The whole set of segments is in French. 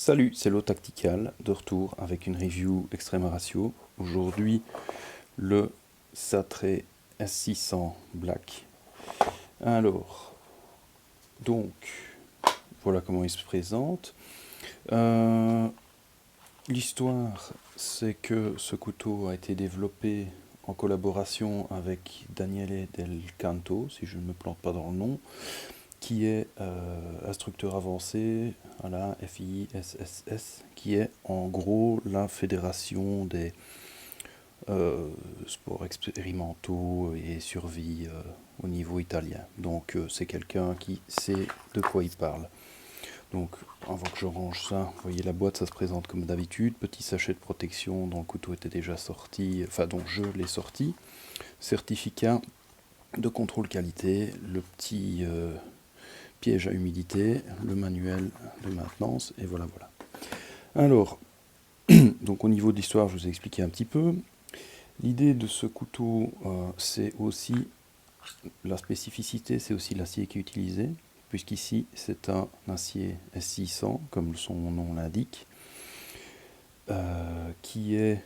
Salut, c'est Lo Tactical, de retour avec une review Extrema Ratio. Aujourd'hui, le Satre S600 Black. Alors, donc, voilà comment il se présente. L'histoire, c'est que ce couteau a été développé en collaboration avec Daniele Del Canto, si je ne me plante pas dans le nom, qui est instructeur avancé à la FISSS, qui est en gros la fédération des sports expérimentaux et survie au niveau italien. Donc c'est quelqu'un qui sait de quoi il parle. Donc avant que je range ça, vous voyez la boîte, ça se présente comme d'habitude. Petit sachet de protection dont le couteau était déjà sorti, enfin dont je l'ai sorti. Certificat de contrôle qualité, le petit piège à humidité, le manuel de maintenance, et voilà. Alors, donc au niveau de l'histoire, je vous ai expliqué un petit peu. L'idée de ce couteau, c'est aussi, la spécificité, c'est aussi l'acier qui est utilisé, puisqu'ici, c'est un acier S600, comme son nom l'indique, qui est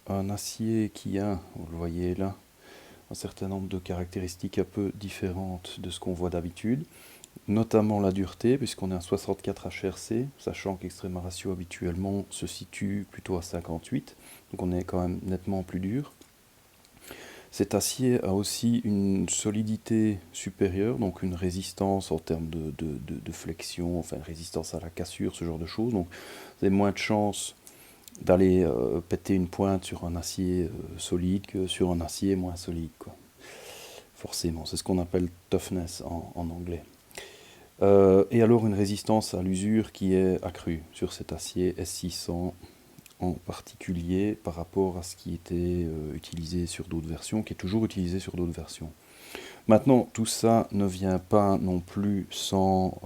un acier qui a, vous le voyez là, un certain nombre de caractéristiques un peu différentes de ce qu'on voit d'habitude, notamment la dureté, puisqu'on est à 64 HRC, sachant qu'Extrema Ratio habituellement se situe plutôt à 58, donc on est quand même nettement plus dur. Cet acier a aussi une solidité supérieure, donc une résistance en termes de flexion, enfin une résistance à la cassure, ce genre de choses. Donc vous avez moins de chances d'aller péter une pointe sur un acier solide que sur un acier moins solide, quoi. Forcément, c'est ce qu'on appelle toughness en anglais. Et alors une résistance à l'usure qui est accrue sur cet acier S600 en particulier par rapport à ce qui était utilisé sur d'autres versions, qui est toujours utilisé sur d'autres versions. Maintenant, tout ça ne vient pas non plus sans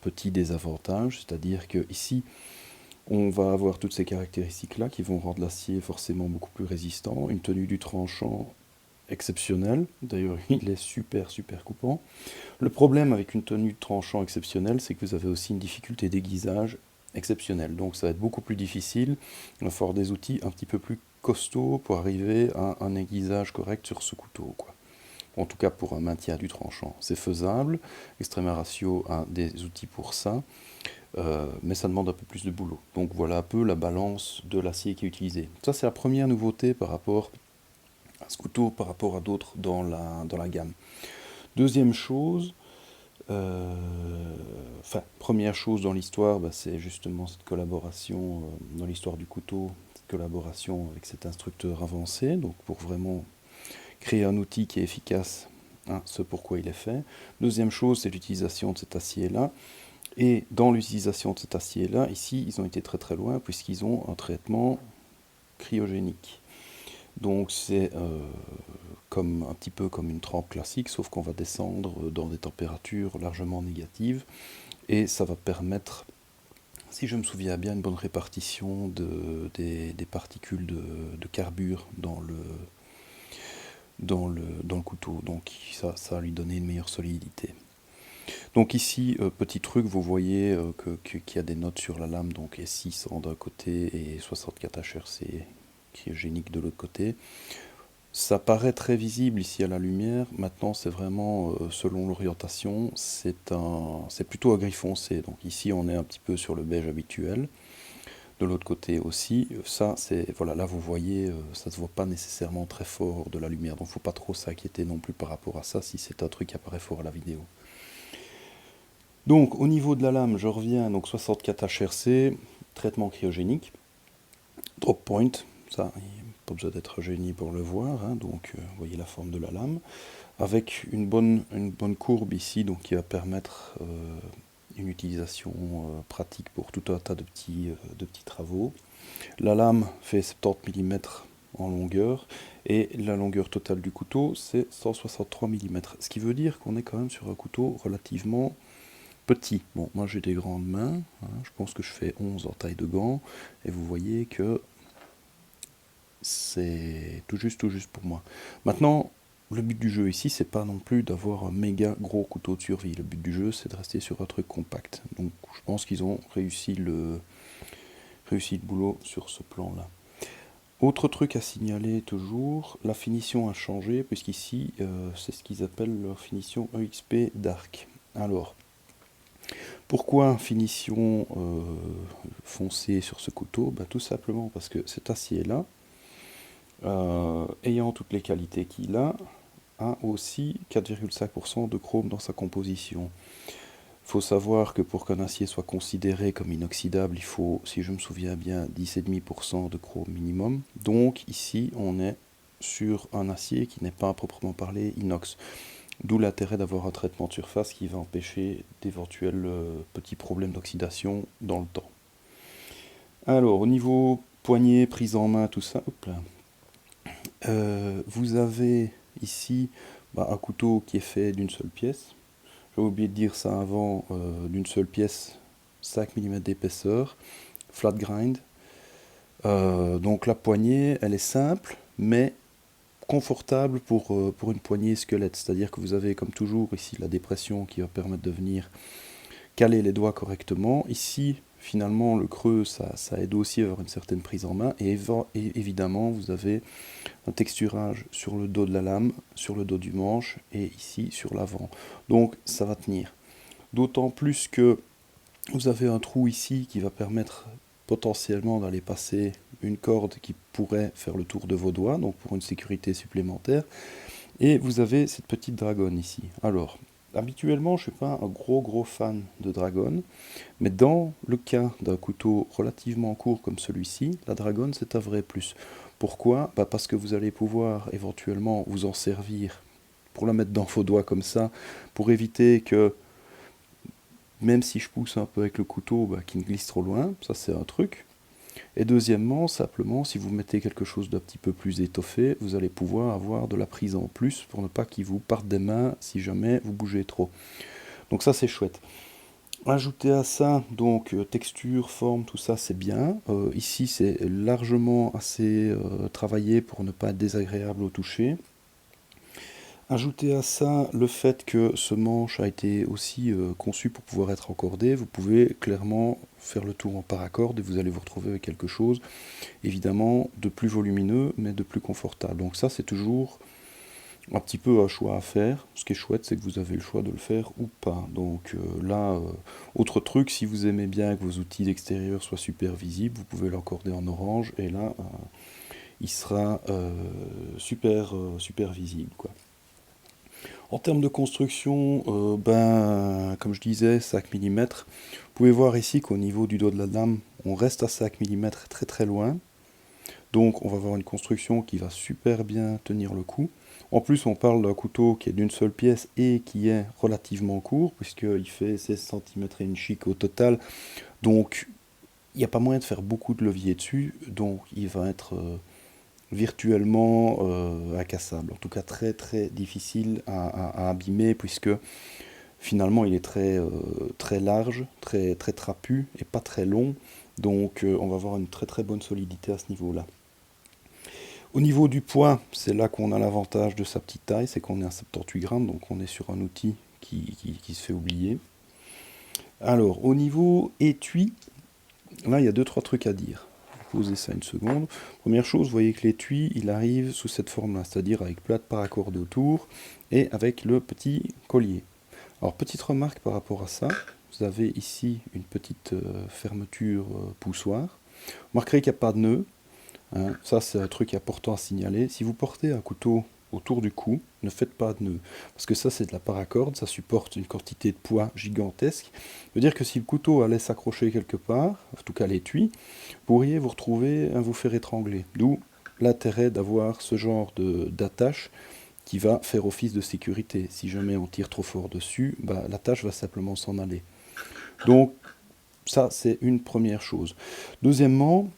petits désavantages, c'est-à-dire que ici, on va avoir toutes ces caractéristiques-là qui vont rendre l'acier forcément beaucoup plus résistant, une tenue du tranchant exceptionnelle, d'ailleurs il est super coupant. Le problème avec une tenue de tranchant exceptionnelle, c'est que vous avez aussi une difficulté d'aiguisage exceptionnelle. Donc ça va être beaucoup plus difficile. Il va falloir des outils un petit peu plus costauds pour arriver à un aiguisage correct sur ce couteau, quoi. En tout cas pour un maintien du tranchant. C'est faisable. Extrema Ratio a des outils pour ça. Mais ça demande un peu plus de boulot. Donc voilà un peu la balance de l'acier qui est utilisé. Ça c'est la première nouveauté par rapport à ce couteau, par rapport à d'autres dans la gamme. Deuxième chose, première chose dans l'histoire, c'est justement cette collaboration dans l'histoire du couteau, cette collaboration avec cet instructeur avancé, donc pour vraiment créer un outil qui est efficace, hein, ce pourquoi il est fait. Deuxième chose, c'est l'utilisation de cet acier-là. Et dans l'utilisation de cet acier-là, ici, ils ont été très loin puisqu'ils ont un traitement cryogénique. Donc c'est un petit peu comme une trempe classique, sauf qu'on va descendre dans des températures largement négatives, et ça va permettre, si je me souviens bien, une bonne répartition des particules de carbure dans le couteau, donc ça va lui donner une meilleure solidité. Donc ici, petit truc, vous voyez qu'il y a des notes sur la lame, donc S600 d'un côté et 64 HRC cryogénique de l'autre côté. Ça paraît très visible ici à la lumière. Maintenant, c'est vraiment selon l'orientation, c'est plutôt à gris foncé. Donc ici, on est un petit peu sur le beige habituel. De l'autre côté aussi, ça, voilà, là vous voyez, ça se voit pas nécessairement très fort de la lumière. Donc, faut pas trop s'inquiéter non plus par rapport à ça si c'est un truc qui apparaît fort à la vidéo. Donc, au niveau de la lame, je reviens. Donc 64 HRC, traitement cryogénique, drop point, ça. Pas besoin d'être génie pour le voir, hein, donc vous voyez la forme de la lame, avec une bonne courbe ici, donc qui va permettre une utilisation pratique pour tout un tas de petits travaux. La lame fait 70 mm en longueur, et la longueur totale du couteau, c'est 163 mm, ce qui veut dire qu'on est quand même sur un couteau relativement petit. Bon, moi j'ai des grandes mains, hein, je pense que je fais 11 en taille de gant, et vous voyez que c'est tout juste pour moi. Maintenant, le but du jeu ici, c'est pas non plus d'avoir un méga gros couteau de survie. Le but du jeu, c'est de rester sur un truc compact. Donc je pense qu'ils ont réussi le boulot sur ce plan-là. Autre truc à signaler toujours, la finition a changé, puisqu'ici, c'est ce qu'ils appellent leur finition EXP Dark. Alors, pourquoi finition foncée sur ce couteau? Bah, tout simplement parce que cet acier-là, ayant toutes les qualités qu'il a aussi 4,5% de chrome dans sa composition. Il faut savoir que pour qu'un acier soit considéré comme inoxydable, il faut, si je me souviens bien, 10,5% de chrome minimum. Donc ici, on est sur un acier qui n'est pas à proprement parler inox. D'où l'intérêt d'avoir un traitement de surface qui va empêcher d'éventuels petits problèmes d'oxydation dans le temps. Alors, au niveau poignée, prise en main, tout ça, hop là. Vous avez ici un couteau qui est fait d'une seule pièce. J'ai oublié de dire ça avant, d'une seule pièce, 5 mm d'épaisseur, flat grind. Donc la poignée, elle est simple, mais confortable pour une poignée squelette. C'est-à-dire que vous avez comme toujours ici la dépression qui va permettre de venir caler les doigts correctement. Ici, finalement, le creux, ça aide aussi à avoir une certaine prise en main. Et évidemment, vous avez un texturage sur le dos de la lame, sur le dos du manche et ici sur l'avant. Donc ça va tenir. D'autant plus que vous avez un trou ici qui va permettre potentiellement d'aller passer une corde qui pourrait faire le tour de vos doigts, donc pour une sécurité supplémentaire. Et vous avez cette petite dragonne ici. Alors, habituellement, je ne suis pas un gros fan de dragonne, mais dans le cas d'un couteau relativement court comme celui-ci, la dragonne c'est un vrai plus. Pourquoi? Parce que vous allez pouvoir éventuellement vous en servir pour la mettre dans vos doigts comme ça, pour éviter que, même si je pousse un peu avec le couteau, qu'il ne glisse trop loin, ça c'est un truc. Et deuxièmement, simplement, si vous mettez quelque chose d'un petit peu plus étoffé, vous allez pouvoir avoir de la prise en plus pour ne pas qu'il vous parte des mains si jamais vous bougez trop. Donc ça c'est chouette. Ajouter à ça, donc texture, forme, tout ça c'est bien. Ici c'est largement assez travaillé pour ne pas être désagréable au toucher. Ajouter à ça le fait que ce manche a été aussi conçu pour pouvoir être encordé, vous pouvez clairement faire le tour en paracorde et vous allez vous retrouver avec quelque chose évidemment de plus volumineux mais de plus confortable. Donc ça c'est toujours un petit peu un choix à faire. Ce qui est chouette, c'est que vous avez le choix de le faire ou pas. Donc là, autre truc, si vous aimez bien que vos outils d'extérieur soient super visibles, vous pouvez l'encorder en orange et là, il sera super visible, quoi. En termes de construction, comme je disais, 5 mm. Vous pouvez voir ici qu'au niveau du dos de la lame, on reste à 5 mm très loin. Donc on va avoir une construction qui va super bien tenir le coup. En plus, on parle d'un couteau qui est d'une seule pièce et qui est relativement court, puisqu'il fait 16 cm et une chic au total. Donc, il n'y a pas moyen de faire beaucoup de levier dessus, donc il va être virtuellement incassable. En tout cas, très difficile à abîmer, puisque finalement, il est très large, très trapu et pas très long. Donc, on va avoir une très bonne solidité à ce niveau-là. Au niveau du poids, c'est là qu'on a l'avantage de sa petite taille, c'est qu'on est à 78 grammes, donc on est sur un outil qui se fait oublier. Alors, au niveau étui, là il y a 2-3 trucs à dire. Je vais poser ça une seconde. Première chose, vous voyez que l'étui, il arrive sous cette forme-là, c'est-à-dire avec plate paracorde autour et avec le petit collier. Alors, petite remarque par rapport à ça, vous avez ici une petite fermeture poussoir. Vous remarquerez qu'il n'y a pas de nœud. Hein, ça, c'est un truc important à signaler. Si vous portez un couteau autour du cou, ne faites pas de nœud. Parce que ça, c'est de la paracorde, ça supporte une quantité de poids gigantesque. Ça veut dire que si le couteau allait s'accrocher quelque part, en tout cas l'étui, vous pourriez vous retrouver à vous faire étrangler. D'où l'intérêt d'avoir ce genre d'attache qui va faire office de sécurité. Si jamais on tire trop fort dessus, l'attache va simplement s'en aller. Donc, ça, c'est une première chose. Deuxièmement,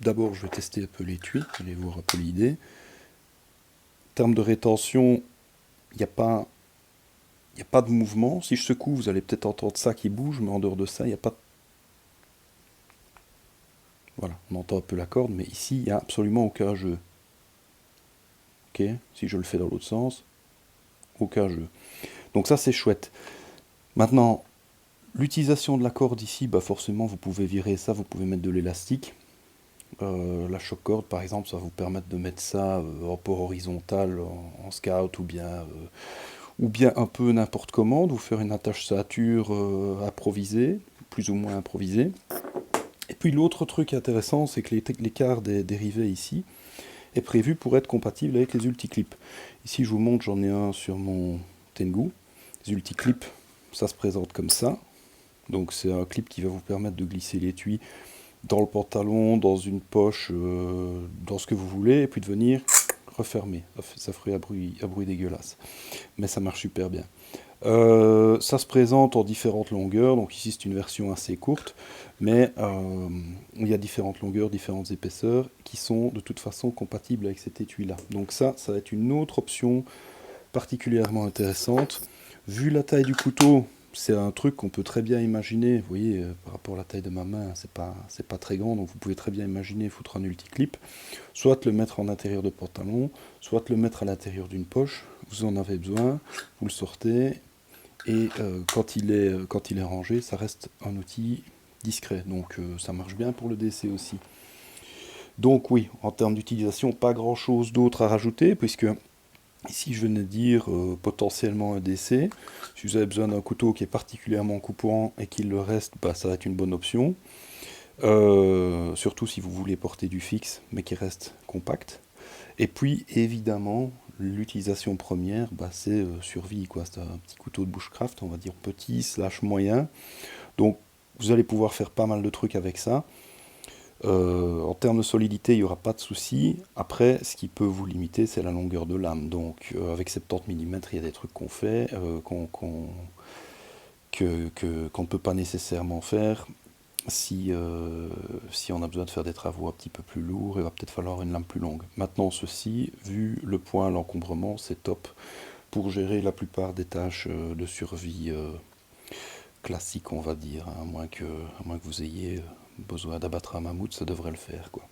d'abord, je vais tester un peu l'étui, vous allez voir un peu l'idée. En termes de rétention, il n'y a pas de mouvement. Si je secoue, vous allez peut-être entendre ça qui bouge, mais en dehors de ça, il n'y a pas... Voilà, on entend un peu la corde, mais ici, il n'y a absolument aucun jeu. ok. Si je le fais dans l'autre sens, aucun jeu. Donc ça c'est chouette. Maintenant, l'utilisation de la corde ici, bah forcément vous pouvez virer ça, vous pouvez mettre de l'élastique. La choc corde par exemple, ça va vous permettre de mettre ça en port horizontal, en scout, ou bien un peu n'importe comment, de vous faire une attache ceinture improvisée, plus ou moins improvisée. Et puis l'autre truc intéressant, c'est que l'écart des dérivés ici est prévu pour être compatible avec les ulticlips. Ici je vous montre, j'en ai un sur mon Tengu. Les ulticlips, ça se présente comme ça. Donc c'est un clip qui va vous permettre de glisser l'étui dans le pantalon, dans une poche, dans ce que vous voulez, et puis de venir refermer. Ça ferait un bruit dégueulasse. Mais ça marche super bien. Ça se présente en différentes longueurs, donc ici c'est une version assez courte, mais il y a différentes longueurs, différentes épaisseurs, qui sont de toute façon compatibles avec cet étui-là. Donc ça va être une autre option particulièrement intéressante. Vu la taille du couteau, c'est un truc qu'on peut très bien imaginer. Vous voyez, par rapport à la taille de ma main, c'est pas très grand, donc vous pouvez très bien imaginer foutre un ulticlip, soit le mettre en intérieur de pantalon, soit le mettre à l'intérieur d'une poche. Vous en avez besoin, vous le sortez, et quand il est rangé, ça reste un outil discret. Donc ça marche bien pour le DC aussi. Donc oui, en termes d'utilisation, pas grand chose d'autre à rajouter, puisque ici je venais de dire potentiellement un DC. Si vous avez besoin d'un couteau qui est particulièrement coupant et qu'il le reste, bah, ça va être une bonne option. Surtout si vous voulez porter du fixe, mais qui reste compact. Et puis évidemment, l'utilisation première, bah, c'est survie, quoi. C'est un petit couteau de bushcraft, on va dire petit / moyen. Donc vous allez pouvoir faire pas mal de trucs avec ça. En termes de solidité, il n'y aura pas de souci. Après, ce qui peut vous limiter, c'est la longueur de lame. Donc avec 70 mm, il y a des trucs qu'on fait, qu'on ne peut pas nécessairement faire. Si on a besoin de faire des travaux un petit peu plus lourds, il va peut-être falloir une lame plus longue. Maintenant, ceci, vu le poids, l'encombrement, c'est top pour gérer la plupart des tâches de survie classiques, on va dire, hein, à moins que vous ayez besoin d'abattre un mammouth, ça devrait le faire, quoi.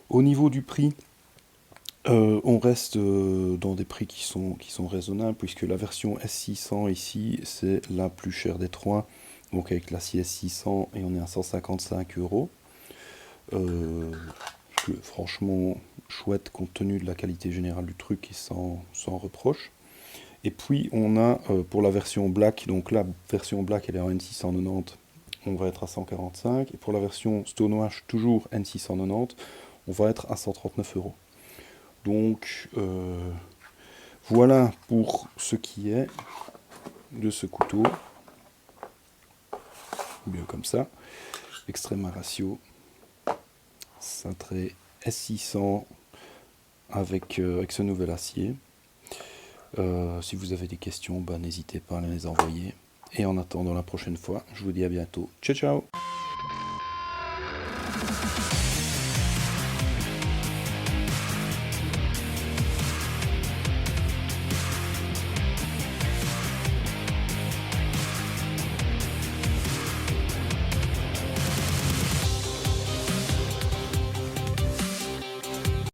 Au niveau du prix, on reste dans des prix qui sont raisonnables, puisque la version S600 ici, c'est la plus chère des trois. Donc avec l'acier S600, et on est à 155 €. Franchement chouette compte tenu de la qualité générale du truc et sans reproche. Et puis on a pour la version black, donc la version black elle est en N690, on va être à 145. Et pour la version Stonewash, toujours N690, on va être à 139 €. Donc voilà pour ce qui est de ce couteau. Mieux comme ça. Extrema Ratio, cintré S600 avec ce nouvel acier. Si vous avez des questions, bah, n'hésitez pas à les envoyer. Et en attendant la prochaine fois, je vous dis à bientôt. Ciao ciao!